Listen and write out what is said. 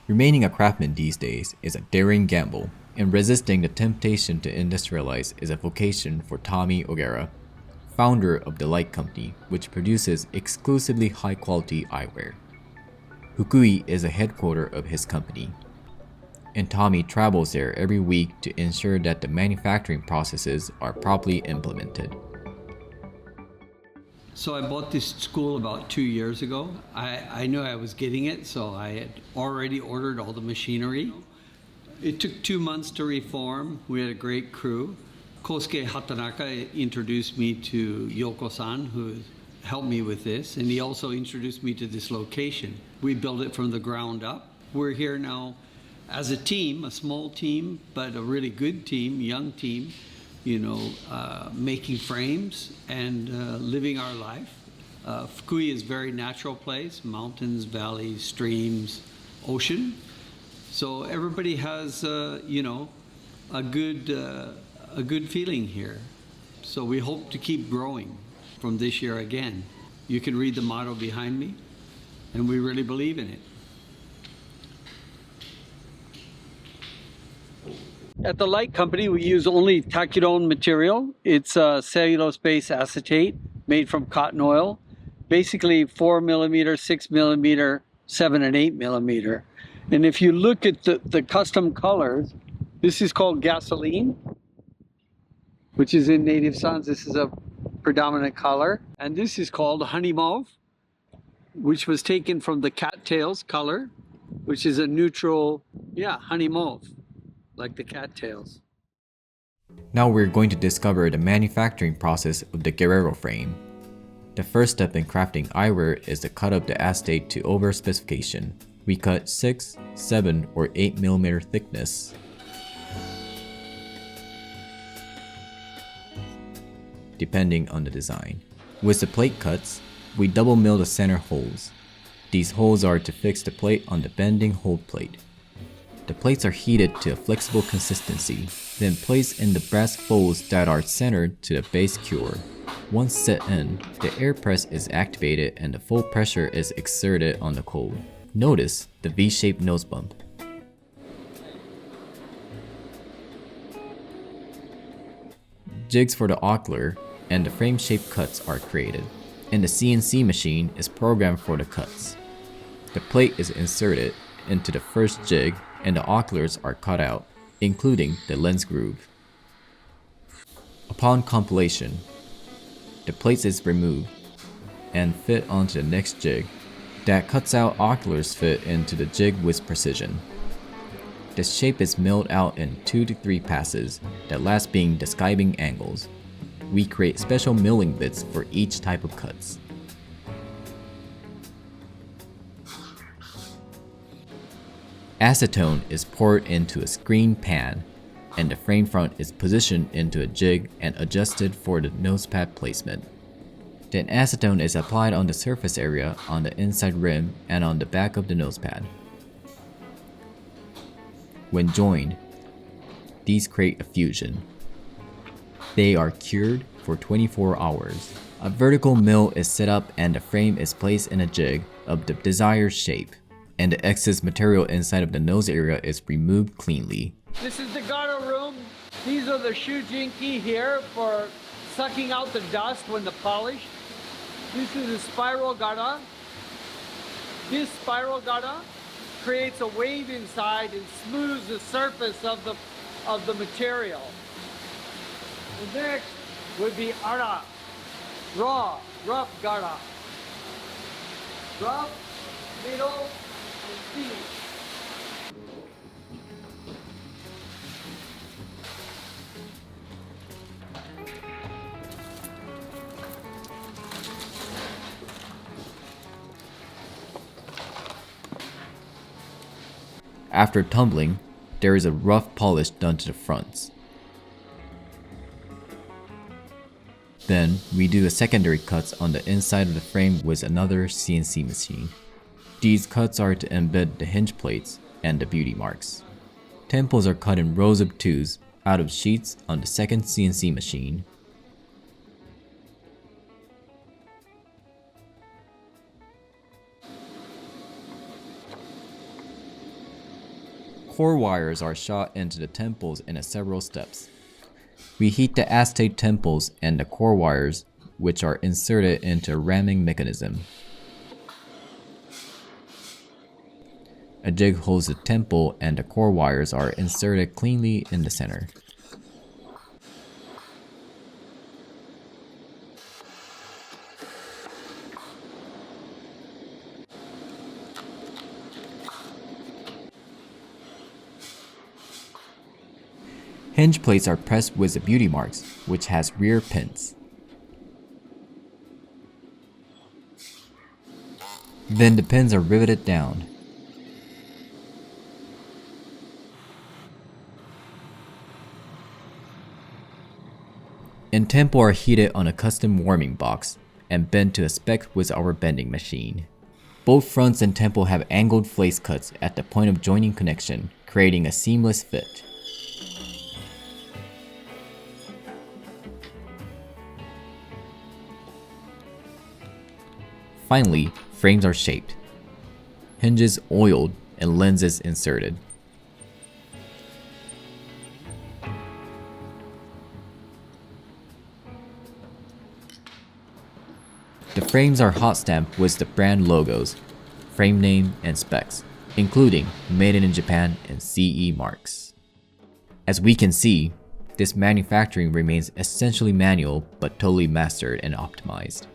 Remaining a craftsman these days is a daring gamble, and resisting the temptation to industrialize is a vocation for Tommy O'Gara, founder of the Light Company, which produces exclusively high-quality eyewear. Fukui is the headquarters of his company, and Tommy travels there every week to ensure that the manufacturing processes are properly implemented. So I bought this school about 2 years ago. I knew I was getting it, so I had already ordered all the machinery. It took 2 months to reform. We had a great crew. Kosuke Hatanaka introduced me to Yoko-san, who helped me with this, and he also introduced me to this location. We built it from the ground up. We're here now as a team, a small team, but a really good team, young team, making frames and living our life. Fukui is a very natural place, mountains, valleys, streams, ocean. So everybody has, a good feeling here. So we hope to keep growing from this year again. You can read the motto behind me, and we really believe in it. At the Light Company, we use only Takidon material. It's cellulose-based acetate made from cotton oil, basically 4 millimeter, 6 millimeter, 7 and 8 millimeter. And if you look at the custom colors, this is called gasoline, which is in native suns. This is a predominant color. And this is called honey mauve, which was taken from the cattails color, which is a neutral, honey mauve, like the cattails. Now we're going to discover the manufacturing process of the Guerrero frame. The first step in crafting eyewear is the cut of the acetate to over specification. We cut 6, 7, or 8 millimeter thickness. Depending on the design. With the plate cuts, we double mill the center holes. These holes are to fix the plate on the bending hold plate. The plates are heated to a flexible consistency, then placed in the brass folds that are centered to the base cure. Once set in, the air press is activated and the full pressure is exerted on the cold. Notice the V-shaped nose bump. Jigs for the ocular and the frame-shaped cuts are created, and the CNC machine is programmed for the cuts. The plate is inserted into the first jig and the oculars are cut out, including the lens groove. Upon compilation, the plate is removed and fit onto the next jig. That cuts out oculars fit into the jig with precision. The shape is milled out in 2 to 3 passes, the last being the skiving angles. We create special milling bits for each type of cuts. Acetone is poured into a screen pan, and the frame front is positioned into a jig and adjusted for the nosepad placement. Then acetone is applied on the surface area on the inside rim and on the back of the nosepad. When joined, these create a fusion. They are cured for 24 hours. A vertical mill is set up and the frame is placed in a jig of the desired shape, and the excess material inside of the nose area is removed cleanly. This is the gara room. These are the shujinki here for sucking out the dust when the polished. This is a spiral gara. This spiral gara creates a wave inside and smooths the surface of the material. The next would be ara, raw, rough gara. Rough, middle, and thin. After tumbling, there is a rough polish done to the fronts. Then, we do the secondary cuts on the inside of the frame with another CNC machine. These cuts are to embed the hinge plates and the beauty marks. Temples are cut in rows of 2s out of sheets on the second CNC machine. core wires are shot into the temples in several steps. We heat the acetate temples and the core wires, which are inserted into a ramming mechanism. A jig holds the temple and the core wires are inserted cleanly in the center. Hinge plates are pressed with the beauty marks, which has rear pins. Then the pins are riveted down. And temple are heated on a custom warming box and bent to a spec with our bending machine. Both fronts and temple have angled flake cuts at the point of joining connection, creating a seamless fit. Finally, frames are shaped, hinges oiled, and lenses inserted. The frames are hot stamped with the brand logos, frame name, and specs, including Made in Japan and CE marks. As we can see, this manufacturing remains essentially manual but totally mastered and optimized.